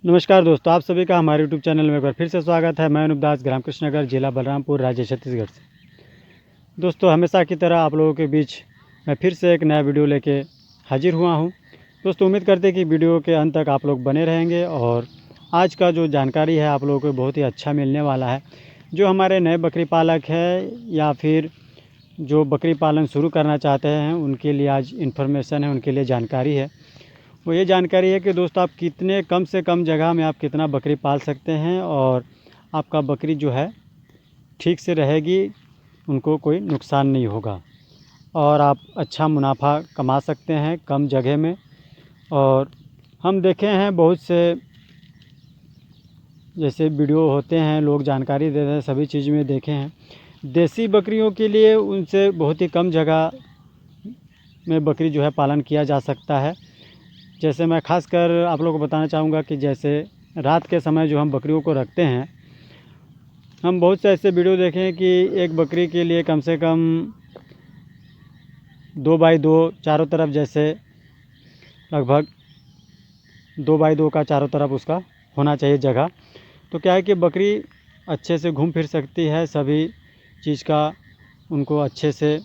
नमस्कार दोस्तों, आप सभी का हमारे यूट्यूब चैनल में एक बार फिर से स्वागत है। मैं अनुप दास, ग्राम कृष्णनगर, जिला बलरामपुर, राज्य छत्तीसगढ़ से। दोस्तों, हमेशा की तरह आप लोगों के बीच मैं फिर से एक नया वीडियो लेके हाजिर हुआ हूं। दोस्तों, उम्मीद करते हैं कि वीडियो के अंत तक आप लोग बने रहेंगे और आज का जो जानकारी है आप लोगों को बहुत ही अच्छा मिलने वाला है। जो हमारे नए बकरी पालक है या फिर जो बकरी पालन शुरू करना चाहते हैं उनके लिए आज इन्फॉर्मेशन है, उनके लिए जानकारी है। वो ये जानकारी है कि दोस्तों, आप कितने कम से कम जगह में आप कितना बकरी पाल सकते हैं और आपका बकरी जो है ठीक से रहेगी, उनको कोई नुकसान नहीं होगा और आप अच्छा मुनाफा कमा सकते हैं कम जगह में। और हम देखे हैं बहुत से जैसे वीडियो होते हैं, लोग जानकारी देते हैं, सभी चीज़ में देखे हैं। देसी बकरियों के लिए उनसे बहुत ही कम जगह में बकरी जो है पालन किया जा सकता है। जैसे मैं खासकर आप लोगों को बताना चाहूँगा कि जैसे रात के समय जो हम बकरियों को रखते हैं, हम बहुत से ऐसे वीडियो देखे हैं कि एक बकरी के लिए कम से कम 2x2 चारों तरफ, जैसे लगभग 2x2 का चारों तरफ उसका होना चाहिए जगह। तो क्या है कि बकरी अच्छे से घूम फिर सकती है, सभी चीज़ का उनको अच्छे से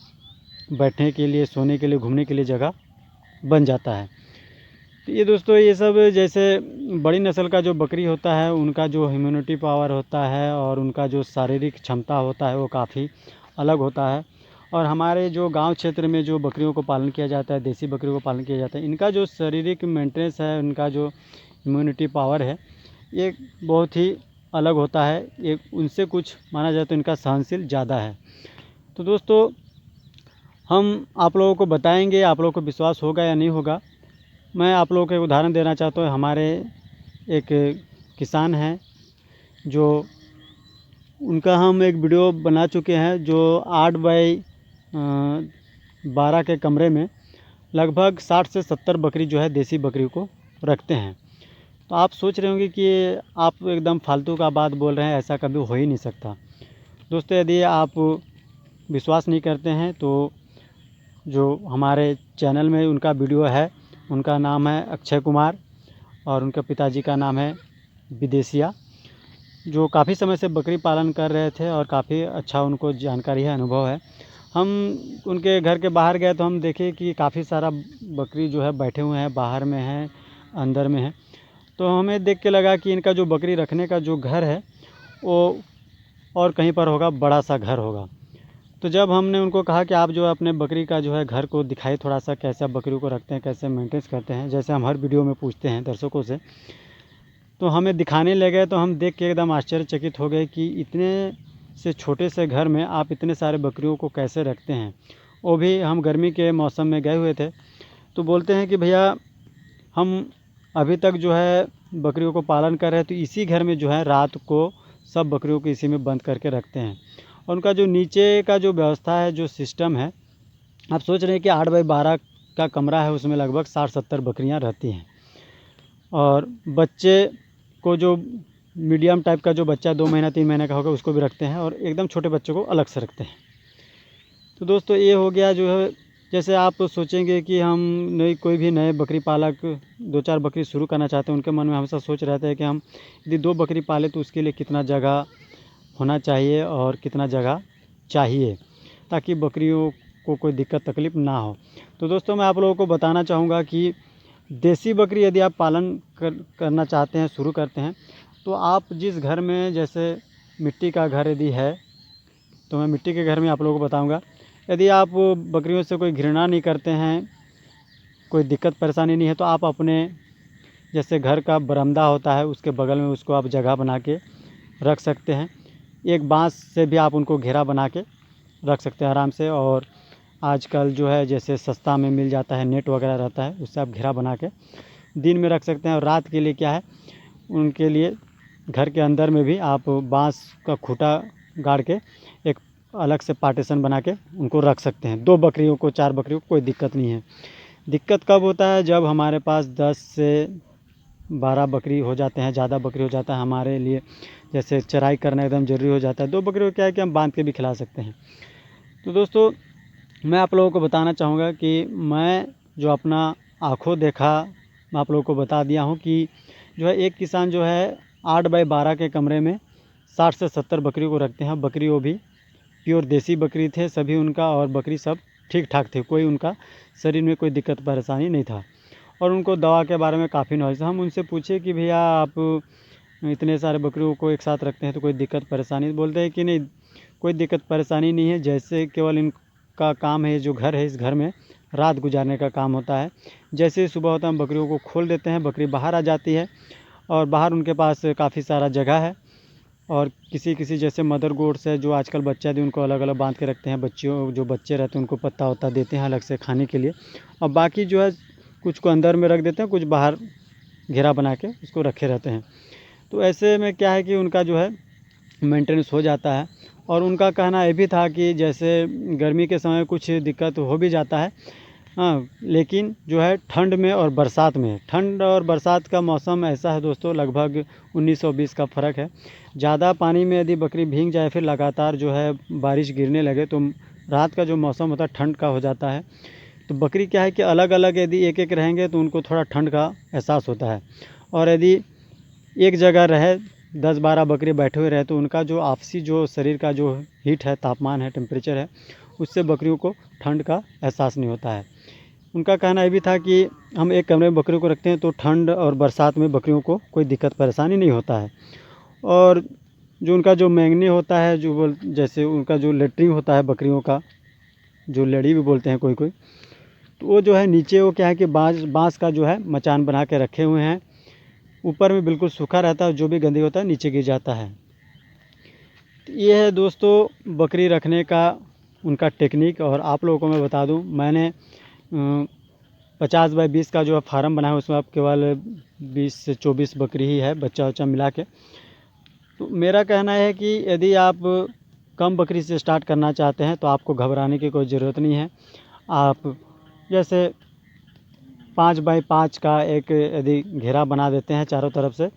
बैठने के लिए, सोने के लिए, घूमने के लिए जगह बन जाता है। तो ये दोस्तों, ये सब जैसे बड़ी नस्ल का जो बकरी होता है उनका जो इम्यूनिटी पावर होता है और उनका जो शारीरिक क्षमता होता है वो काफ़ी अलग होता है। और हमारे जो गांव क्षेत्र में जो बकरियों को पालन किया जाता है, देसी बकरियों को पालन किया जाता है, इनका जो शारीरिक मेंटेनेंस है, उनका जो इम्यूनिटी पावर है, ये बहुत ही अलग होता है। ये उनसे कुछ माना जाए तो इनका सहनशील ज़्यादा है। तो दोस्तों, हम आप लोगों को बताएंगे, आप लोगों को विश्वास होगा या नहीं होगा। मैं आप लोगों को एक उदाहरण देना चाहता हूँ। हमारे एक किसान हैं, जो उनका हम एक वीडियो बना चुके हैं, जो 8x12 के कमरे में लगभग 60 से 70 बकरी जो है देसी बकरी को रखते हैं। तो आप सोच रहे होंगे कि आप एकदम फालतू का बात बोल रहे हैं, ऐसा कभी हो ही नहीं सकता। दोस्तों, यदि आप विश्वास नहीं करते हैं तो जो हमारे चैनल में उनका वीडियो है, उनका नाम है अक्षय कुमार और उनके पिताजी का नाम है विदेशिया, जो काफ़ी समय से बकरी पालन कर रहे थे और काफ़ी अच्छा उनको जानकारी है, अनुभव है। हम उनके घर के बाहर गए तो हम देखे कि काफ़ी सारा बकरी जो है बैठे हुए हैं, बाहर में हैं, अंदर में है। तो हमें देख के लगा कि इनका जो बकरी रखने का जो घर है वो और कहीं पर होगा, बड़ा सा घर होगा। तो जब हमने उनको कहा कि आप जो है अपने बकरी का जो है घर को दिखाई थोड़ा सा, कैसे आप बकरी को रखते हैं, कैसे मेंटेन करते हैं, जैसे हम हर वीडियो में पूछते हैं दर्शकों से, तो हमें दिखाने लगे तो हम देख के एकदम आश्चर्यचकित हो गए कि इतने से छोटे से घर में आप इतने सारे बकरियों को कैसे रखते हैं। वो भी हम गर्मी के मौसम में गए हुए थे। तो बोलते हैं कि भैया, हम अभी तक जो है बकरियों को पालन कर रहे हैं, तो इसी घर में जो है रात को सब बकरियों को इसी में बंद करके रखते हैं। और उनका जो नीचे का जो व्यवस्था है, जो सिस्टम है, आप सोच रहे हैं कि 8x12 का कमरा है, उसमें लगभग 60-70 बकरियां रहती हैं। और बच्चे को जो मीडियम टाइप का जो बच्चा 2 महीना 3 महीने का होगा उसको भी रखते हैं और एकदम छोटे बच्चों को अलग से रखते हैं। तो दोस्तों, ये हो गया जो है। जैसे आप सोचेंगे कि हम कोई भी नए बकरी पालक 2-4 बकरी शुरू करना चाहते हैं, उनके मन में हमेशा सोच रहता है कि हम यदि 2 बकरी पाले तो उसके लिए कितना जगह होना चाहिए और कितना जगह चाहिए, ताकि बकरियों को कोई दिक्कत तकलीफ़ ना हो। तो दोस्तों, मैं आप लोगों को बताना चाहूँगा कि देसी बकरी यदि आप पालन करना चाहते हैं, शुरू करते हैं, तो आप जिस घर में, जैसे मिट्टी का घर यदि है, तो मैं मिट्टी के घर में आप लोगों को बताऊंगा। यदि आप बकरियों से कोई घृणा नहीं करते हैं, कोई दिक्कत परेशानी नहीं है, तो आप अपने जैसे घर का बरामदा होता है उसके बगल में उसको आप जगह बना के रख सकते हैं। एक बांस से भी आप उनको घेरा बना के रख सकते हैं आराम से। और आजकल जो है जैसे सस्ता में मिल जाता है, नेट वगैरह रहता है, उससे आप घेरा बना के दिन में रख सकते हैं। और रात के लिए क्या है, उनके लिए घर के अंदर में भी आप बांस का खूंटा गाड़ के एक अलग से पार्टीशन बना के उनको रख सकते हैं। 2 बकरियों को, 4 बकरियों को कोई दिक्कत नहीं है। दिक्कत कब होता है, जब हमारे पास 10 से 12 बकरी हो जाते हैं, ज़्यादा बकरी हो जाता है हमारे लिए, जैसे चराई करना एकदम ज़रूरी हो जाता है। 2 बकरी को क्या है कि हम बांध के भी खिला सकते हैं। तो दोस्तों, मैं आप लोगों को बताना चाहूँगा कि मैं जो अपना आँखों देखा मैं आप लोगों को बता दिया हूँ कि जो है एक किसान जो है 8 बाई 12 के कमरे में 60 से 70 बकरी को रखते हैं। बकरी वो भी प्योर देसी बकरी थे सभी उनका, और बकरी सब ठीक ठाक थे, कोई उनका शरीर में कोई दिक्कत परेशानी नहीं था। और उनको दवा के बारे में काफ़ी नॉलेज था। हम उनसे पूछे कि भैया आप इतने सारे बकरियों को एक साथ रखते हैं तो कोई दिक्कत परेशानी? बोलते हैं कि नहीं, कोई दिक्कत परेशानी नहीं है, जैसे केवल इनका काम है, जो घर है इस घर में रात गुजारने का काम होता है। जैसे ही सुबह होता है हम बकरियों को खोल देते हैं, बकरी बाहर आ जाती है, और बाहर उनके पास काफ़ी सारा जगह है। और किसी किसी जैसे मदर गोड्स है जो आजकल बच्चा दी, उनको अलग अलग बांध के रखते हैं। बच्चियों जो बच्चे रहते हैं उनको पत्ता वत्ता देते हैं अलग से खाने के लिए, और बाकी जो है कुछ को अंदर में रख देते हैं, कुछ बाहर घेरा बना के उसको रखे रहते हैं। तो ऐसे में क्या है कि उनका जो है मेंटेनेंस हो जाता है। और उनका कहना ये भी था कि जैसे गर्मी के समय कुछ दिक्कत हो भी जाता है, हाँ, लेकिन जो है ठंड में और बरसात में, ठंड और बरसात का मौसम ऐसा है दोस्तों, लगभग 19-20 का फ़र्क है। ज़्यादा पानी में यदि बकरी भीग जाए, फिर लगातार जो है बारिश गिरने लगे, तो रात का जो मौसम होता है ठंड का हो जाता है। तो बकरी क्या है कि अलग अलग यदि एक एक रहेंगे तो उनको थोड़ा ठंड का एहसास होता है। और यदि एक जगह रहे 10-12 बकरी बैठे हुए रहे तो उनका जो आपसी जो शरीर का जो हीट है, तापमान है, टेम्परेचर है, उससे बकरियों को ठंड का एहसास नहीं होता है। उनका कहना ये भी था कि हम एक कमरे में बकरियों को रखते हैं तो ठंड और बरसात में बकरियों को कोई दिक्कत परेशानी नहीं होता है। और जो उनका जो मैंगनी होता है, जो जैसे उनका जो लेटरिंग होता है बकरियों का, जो लड़ी भी बोलते हैं कोई कोई, तो वो जो है नीचे वो क्या है कि बाँस का जो है मचान बना के रखे हुए हैं। ऊपर में बिल्कुल सूखा रहता है, जो भी गंदगी होता है नीचे गिर जाता है। तो ये है दोस्तों बकरी रखने का उनका टेक्निक। और आप लोगों को मैं बता दूं, मैंने 50 बाई 20 का जो है फार्म बनाया है, उसमें अब केवल 20 से 24 बकरी ही है, बच्चा वच्चा मिला के। तो मेरा कहना है कि यदि आप कम बकरी से स्टार्ट करना चाहते हैं तो आपको घबराने की कोई ज़रूरत नहीं है। आप जैसे 5 बाई 5 का एक यदि घेरा बना देते हैं चारों तरफ से,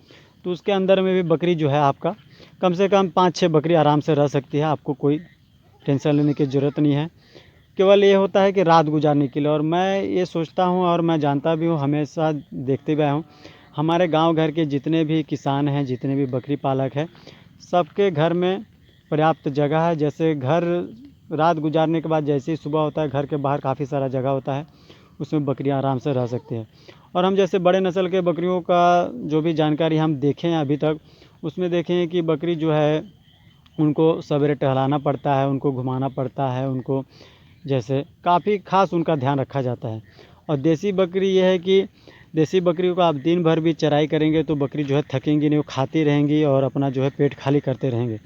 तो उसके अंदर में भी बकरी जो है आपका कम से कम 5-6 बकरी आराम से रह सकती है। आपको कोई टेंशन लेने की ज़रूरत नहीं है। केवल ये होता है कि रात गुजारने के लिए। और मैं ये सोचता हूँ और मैं जानता भी हूँ, हमेशा देखते भी आया हूँ, हमारे गांव घर के जितने भी किसान हैं, जितने भी बकरी पालक हैं, सबके घर में पर्याप्त जगह है। जैसे घर रात गुजारने के बाद जैसे ही सुबह होता है, घर के बाहर काफ़ी सारा जगह होता है, उसमें बकरियां आराम से रह सकती हैं। और हम जैसे बड़े नस्ल के बकरियों का जो भी जानकारी हम देखें हैं अभी तक, उसमें देखें हैं कि बकरी जो है उनको सवेरे टहलाना पड़ता है, उनको घुमाना पड़ता है, उनको जैसे काफ़ी ख़ास उनका ध्यान रखा जाता है। और देसी बकरी ये है कि देसी बकरी को आप दिन भर भी चराई करेंगे तो बकरी जो है थकेंगी नहीं, वो खाती रहेंगी और अपना जो है पेट खाली करते रहेंगे,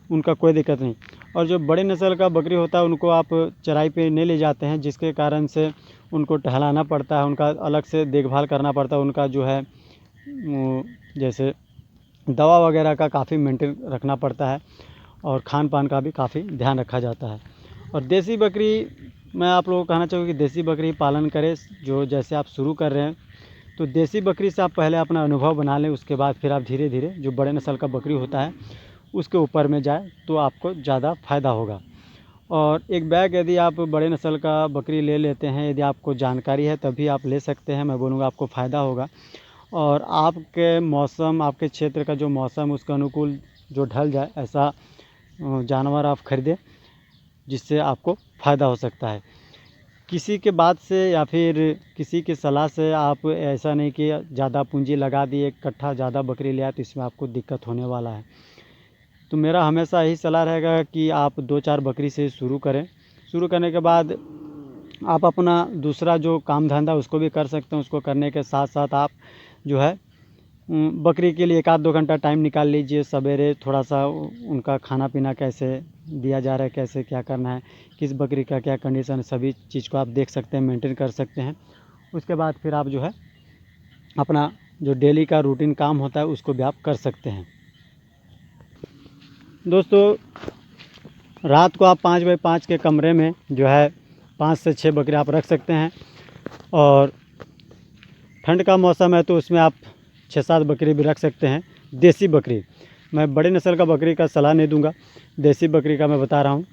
उनका कोई दिक्कत नहीं। और जो बड़े नस्ल का बकरी होता है उनको आप चराई पे नहीं ले जाते हैं, जिसके कारण से उनको टहलाना पड़ता है, उनका अलग से देखभाल करना पड़ता है, उनका जो है जैसे दवा वगैरह का काफ़ी मेंटेन रखना पड़ता है, और खान पान का भी काफ़ी ध्यान रखा जाता है। और देसी बकरी, मैं आप लोगों को कहना चाहूँगा कि देसी बकरी पालन करें। जो जैसे आप शुरू कर रहे हैं तो देसी बकरी से आप पहले अपना अनुभव बना लें, उसके बाद फिर आप धीरे धीरे जो बड़े नस्ल का बकरी होता है उसके ऊपर में जाए तो आपको ज़्यादा फ़ायदा होगा। और एक बैग यदि आप बड़े नस्ल का बकरी ले लेते हैं, यदि आपको जानकारी है तभी आप ले सकते हैं, मैं बोलूँगा आपको फ़ायदा होगा। और आपके मौसम, आपके क्षेत्र का जो मौसम उसके अनुकूल जो ढल जाए ऐसा जानवर आप खरीदें, जिससे आपको फ़ायदा हो सकता है। किसी के बात से या फिर किसी की सलाह से आप ऐसा नहीं कि ज़्यादा पूंजी लगा दी, इकट्ठा ज़्यादा बकरी ले आए तो इसमें आपको दिक्कत होने वाला है। तो मेरा हमेशा यही सलाह रहेगा कि आप 2-4 बकरी से शुरू करें। शुरू करने के बाद आप अपना दूसरा जो काम धंधा उसको भी कर सकते हैं। उसको करने के साथ साथ आप जो है बकरी के लिए 1-2 घंटा टाइम निकाल लीजिए सवेरे, थोड़ा सा उनका खाना पीना कैसे दिया जा रहा है, कैसे क्या करना है, किस बकरी का क्या कंडीशन है, सभी चीज़ को आप देख सकते हैं, मेंटेन कर सकते हैं। उसके बाद फिर आप जो है अपना जो डेली का रूटीन काम होता है उसको भी आप कर सकते हैं। दोस्तों रात को आप 5 बाई 5 के कमरे में जो है 5 से 6 बकरी आप रख सकते हैं। और ठंड का मौसम है तो उसमें आप 6-7 बकरी भी रख सकते हैं। देसी बकरी, मैं बड़े नस्ल का बकरी का सलाह नहीं दूंगा, देसी बकरी का मैं बता रहा हूं।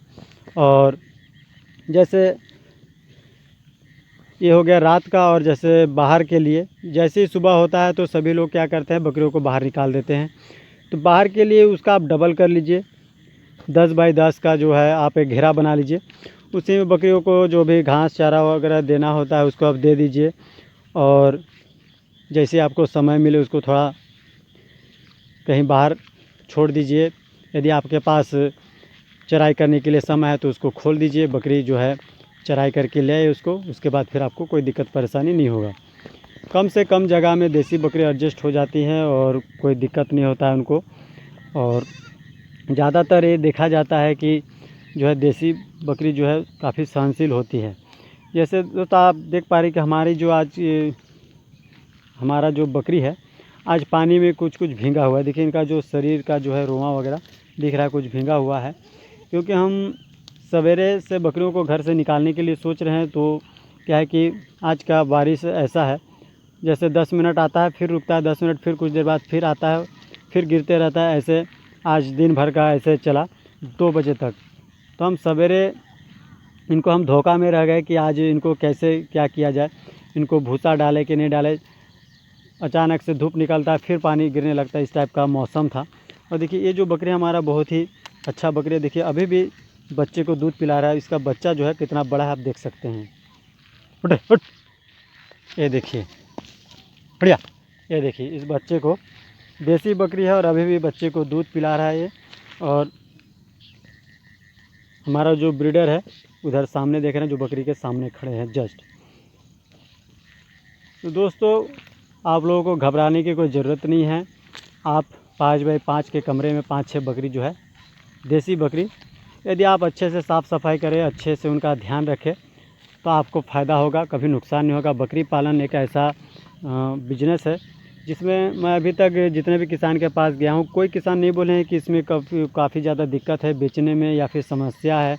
और जैसे ये हो गया रात का। और जैसे बाहर के लिए, जैसे ही सुबह होता है तो सभी लोग क्या करते हैं, बकरियों को बाहर निकाल देते हैं। तो बाहर के लिए उसका आप डबल कर लीजिए, 10 बाई 10 का जो है आप एक घेरा बना लीजिए। उसी में बकरियों को जो भी घास चारा वगैरह देना होता है उसको आप दे दीजिए। और जैसे आपको समय मिले उसको थोड़ा कहीं बाहर छोड़ दीजिए। यदि आपके पास चराई करने के लिए समय है तो उसको खोल दीजिए, बकरी जो है चराई करके ले आए उसको। उसके बाद फिर आपको कोई दिक्कत परेशानी नहीं होगा। कम से कम जगह में देसी बकरी एडजस्ट हो जाती हैं और कोई दिक्कत नहीं होता है उनको। और ज़्यादातर ये देखा जाता है कि जो है देसी बकरी जो है काफ़ी सहनशील होती है। जैसे दोस्तों आप देख पा रहे हैं कि हमारी जो आज हमारा जो बकरी है आज पानी में कुछ कुछ भींगा हुआ है। देखिए इनका जो शरीर का जो है रोआं वगैरह दिख रहा है, कुछ भींगा हुआ है। क्योंकि हम सवेरे से बकरियों को घर से निकालने के लिए सोच रहे हैं, तो क्या है कि आज का बारिश ऐसा है, जैसे 10 मिनट आता है फिर रुकता है, 10 मिनट फिर कुछ देर बाद फिर आता है, फिर गिरते रहता है। ऐसे आज दिन भर का ऐसे चला 2 बजे तक। तो हम सवेरे इनको हम धोखा में रह गए कि आज इनको कैसे क्या किया जाए, इनको भूसा डाले कि नहीं डाले। अचानक से धूप निकलता है फिर पानी गिरने लगता है, इस टाइप का मौसम था। और देखिए ये जो बकरी हमारा बहुत ही अच्छा बकरी है, देखिए अभी भी बच्चे को दूध पिला रहा है। इसका बच्चा जो है कितना बड़ा है आप देख सकते हैं। उठ उठ, ये देखिए बढ़िया, ये देखिए इस बच्चे को, देसी बकरी है और अभी भी बच्चे को दूध पिला रहा है ये। और हमारा जो ब्रीडर है उधर सामने देख रहे हैं, जो बकरी के सामने खड़े हैं जस्ट। तो दोस्तों आप लोगों को घबराने की कोई ज़रूरत नहीं है। आप 5 बाई 5 के कमरे में 5-6 बकरी जो है देसी बकरी, यदि आप अच्छे से साफ़ सफाई करें, अच्छे से उनका ध्यान रखें, तो आपको फ़ायदा होगा, कभी नुकसान नहीं होगा। बकरी पालन एक ऐसा बिजनेस है जिसमें मैं अभी तक जितने भी किसान के पास गया हूँ, कोई किसान नहीं बोले हैं कि इसमें काफ़ी ज़्यादा दिक्कत है बेचने में, या फिर समस्या है,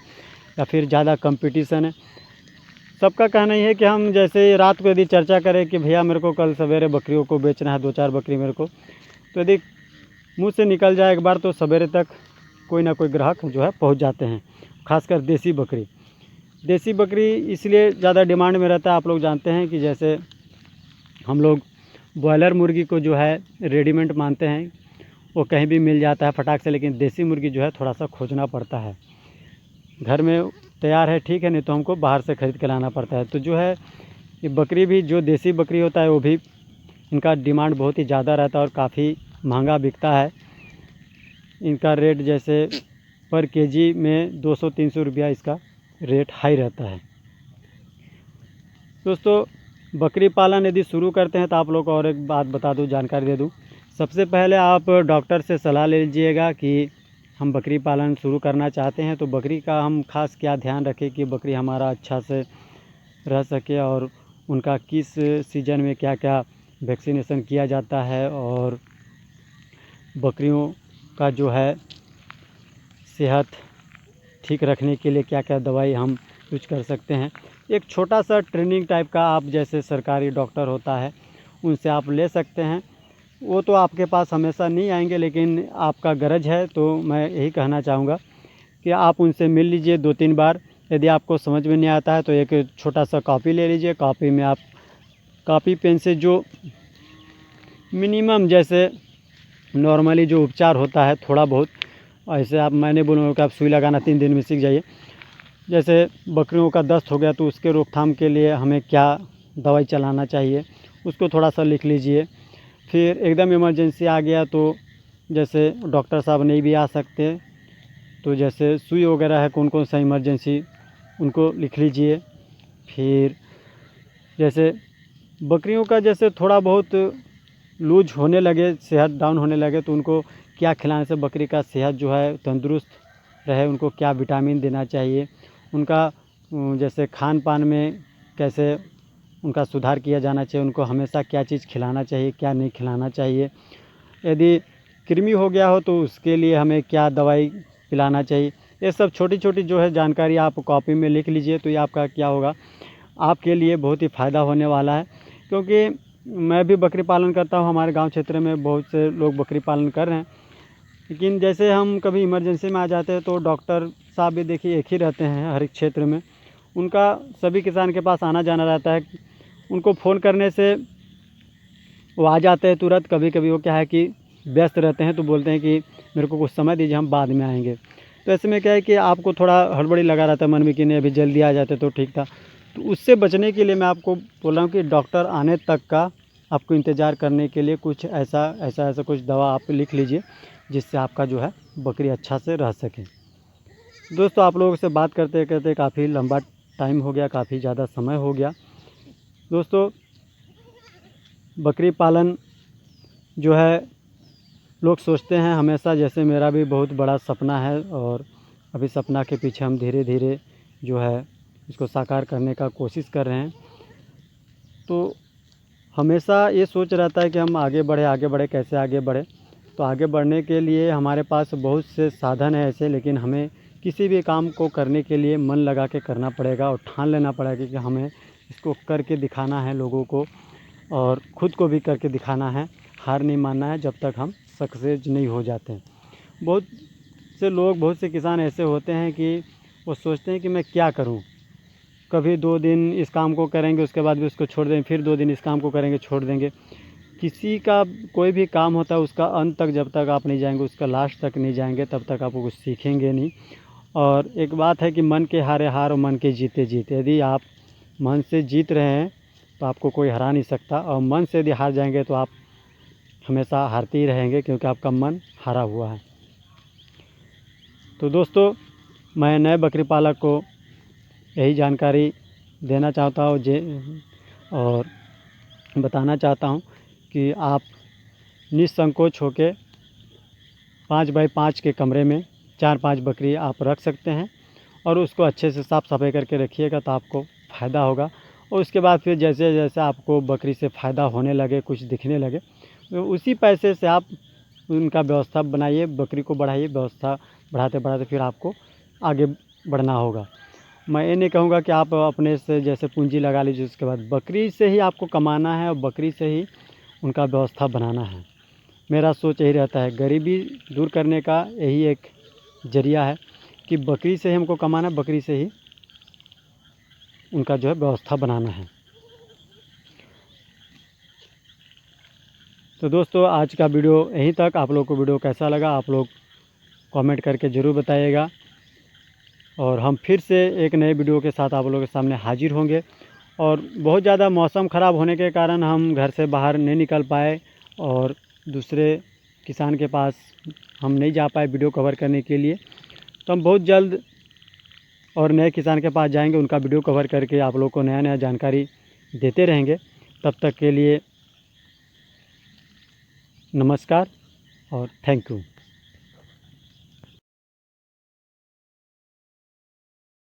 या फिर ज़्यादा कंपटीशन है। सबका कहना ये है कि हम जैसे रात को यदि चर्चा करें कि भैया मेरे को कल सवेरे बकरियों को बेचना है, 2-4 बकरी मेरे को, तो यदि मुँह से निकल जाए एक बार तो सवेरे तक कोई ना कोई ग्राहक जो है पहुंच जाते हैं। खासकर देसी बकरी इसलिए ज़्यादा डिमांड में रहता है। आप लोग जानते हैं कि जैसे हम लोग ब्रॉयलर मुर्गी को जो है रेडीमेड मानते हैं, वो कहीं भी मिल जाता है फटाक से, लेकिन देसी मुर्गी जो है थोड़ा सा खोजना पड़ता है। घर में तैयार है ठीक है, नहीं तो हमको बाहर से ख़रीद के लाना पड़ता है। तो जो है ये बकरी भी, जो देसी बकरी होता है वो भी, इनका डिमांड बहुत ही ज़्यादा रहता है और काफ़ी महंगा बिकता है। इनका रेट जैसे पर केजी में 200-300 रुपया इसका रेट हाई रहता है। दोस्तों बकरी पालन यदि शुरू करते हैं तो आप लोग को और एक बात बता दूं, जानकारी दे दूं। सबसे पहले आप डॉक्टर से सलाह ले लीजिएगा कि हम बकरी पालन शुरू करना चाहते हैं, तो बकरी का हम खास क्या ध्यान रखें कि बकरी हमारा अच्छा से रह सके, और उनका किस सीज़न में क्या क्या वैक्सीनेशन किया जाता है, और बकरियों का जो है सेहत ठीक रखने के लिए क्या क्या दवाई हम यूज कर सकते हैं। एक छोटा सा ट्रेनिंग टाइप का, आप जैसे सरकारी डॉक्टर होता है उनसे आप ले सकते हैं। वो तो आपके पास हमेशा नहीं आएंगे, लेकिन आपका गरज है तो मैं यही कहना चाहूँगा कि आप उनसे मिल लीजिए 2-3 बार। यदि आपको समझ में नहीं आता है तो एक छोटा सा कॉपी ले लीजिए। कॉपी में आप कॉपी पेन से जो मिनिमम जैसे नॉर्मली जो उपचार होता है थोड़ा बहुत, ऐसे आप, मैंने बोलूँगा कि आप सुई लगाना 3 दिन में सीख जाइए। जैसे बकरियों का दस्त हो गया तो उसके रोकथाम के लिए हमें क्या दवाई चलाना चाहिए, उसको थोड़ा सा लिख लीजिए। फिर एकदम इमरजेंसी आ गया तो जैसे डॉक्टर साहब नहीं भी आ सकते, तो जैसे सुई वगैरह है, कौन कौन सा इमरजेंसी, उनको लिख लीजिए। फिर जैसे बकरियों का जैसे थोड़ा बहुत लूज होने लगे, सेहत डाउन होने लगे, तो उनको क्या खिलाने से बकरी का सेहत जो है तंदुरुस्त रहे, उनको क्या विटामिन देना चाहिए, उनका जैसे खान पान में कैसे उनका सुधार किया जाना चाहिए, उनको हमेशा क्या चीज़ खिलाना चाहिए, क्या नहीं खिलाना चाहिए। यदि कृमि हो गया हो तो उसके लिए हमें क्या दवाई पिलाना चाहिए। ये सब छोटी छोटी जो है जानकारी आप कॉपी में लिख लीजिए, तो ये आपका क्या होगा, आपके लिए बहुत ही फ़ायदा होने वाला है। क्योंकि मैं भी बकरी पालन करता हूँ, हमारे गांव क्षेत्र में बहुत से लोग बकरी पालन कर रहे हैं, लेकिन जैसे हम कभी इमरजेंसी में आ जाते हैं तो डॉक्टर साहब भी देखिए एक ही रहते हैं हर एक क्षेत्र में, उनका सभी किसान के पास आना जाना रहता है। उनको फ़ोन करने से वो आ जाते हैं तुरंत। कभी कभी वो क्या है कि व्यस्त रहते हैं तो बोलते हैं कि मेरे को कुछ समय दीजिए, हम बाद में आएंगे। तो ऐसे में क्या है कि आपको थोड़ा हड़बड़ी लगा रहता है मन में कि नहीं अभी जल्दी आ जाते तो ठीक था। तो उससे बचने के लिए मैं आपको बोल रहा हूँ कि डॉक्टर आने तक का आपको इंतज़ार करने के लिए कुछ ऐसा कुछ दवा आप लिख लीजिए, जिससे आपका जो है बकरी अच्छा से रह सके। दोस्तों, आप लोगों से बात करते करते काफ़ी लंबा टाइम हो गया, काफ़ी ज़्यादा समय हो गया। दोस्तों, बकरी पालन जो है लोग सोचते हैं हमेशा, जैसे मेरा भी बहुत बड़ा सपना है और अभी सपना के पीछे हम धीरे धीरे जो है इसको साकार करने का कोशिश कर रहे हैं। तो हमेशा ये सोच रहता है कि हम आगे बढ़े, कैसे आगे बढ़े। तो आगे बढ़ने के लिए हमारे पास बहुत से साधन है ऐसे, लेकिन हमें किसी भी काम को करने के लिए मन लगा के करना पड़ेगा और ठान लेना पड़ेगा कि हमें इसको करके दिखाना है लोगों को, और ख़ुद को भी करके दिखाना है। हार नहीं मानना है जब तक हम सक्सेस नहीं हो जाते हैं। बहुत से किसान ऐसे होते हैं कि वो सोचते हैं कि मैं क्या करूं, कभी 2 दिन इस काम को करेंगे, उसके बाद भी उसको छोड़ देंगे, फिर 2 दिन इस काम को करेंगे, छोड़ देंगे। किसी का कोई भी काम होता है उसका अंत तक जब तक आप नहीं जाएंगे, उसका लास्ट तक नहीं जाएंगे, तब तक आप कुछ सीखेंगे नहीं। और एक बात है कि मन के हारे हार और मन के जीते जीत। यदि आप मन से जीत रहे हैं तो आपको कोई हरा नहीं सकता, और मन से यदि हार जाएंगे तो आप हमेशा हारते ही रहेंगे, क्योंकि आपका मन हारा हुआ है। तो दोस्तों, मैं नए बकरी पालक को यही जानकारी देना चाहता हूँ और बताना चाहता हूँ कि आप निसंकोच होके 5 बाई 5 के कमरे में 4-5 बकरी आप रख सकते हैं, और उसको अच्छे से साफ़ सफाई करके रखिएगा तो आपको फ़ायदा होगा। और उसके बाद फिर जैसे जैसे आपको बकरी से फ़ायदा होने लगे, कुछ दिखने लगे, तो उसी पैसे से आप उनका व्यवस्था बनाइए, बकरी को बढ़ाइए। व्यवस्था बढ़ाते बढ़ाते फिर आपको आगे बढ़ना होगा। मैं ये नहीं कहूँगा कि आप अपने से जैसे पूंजी लगा लीजिए, उसके बाद बकरी से ही आपको कमाना है और बकरी से ही उनका व्यवस्था बनाना है। मेरा सोच यही रहता है, गरीबी दूर करने का यही एक ज़रिया है कि बकरी से ही हमको कमाना है, बकरी से ही उनका जो है व्यवस्था बनाना है। तो दोस्तों, आज का वीडियो यहीं तक। आप लोग को वीडियो कैसा लगा आप लोग कमेंट करके ज़रूर बताइएगा, और हम फिर से एक नए वीडियो के साथ आप लोगों के सामने हाजिर होंगे। और बहुत ज़्यादा मौसम ख़राब होने के कारण हम घर से बाहर नहीं निकल पाए और दूसरे किसान के पास हम नहीं जा पाए वीडियो कवर करने के लिए। तो हम बहुत जल्द और नए किसान के पास जाएंगे, उनका वीडियो कवर करके आप लोग को नया नया जानकारी देते रहेंगे। तब तक के लिए नमस्कार और थैंक यू।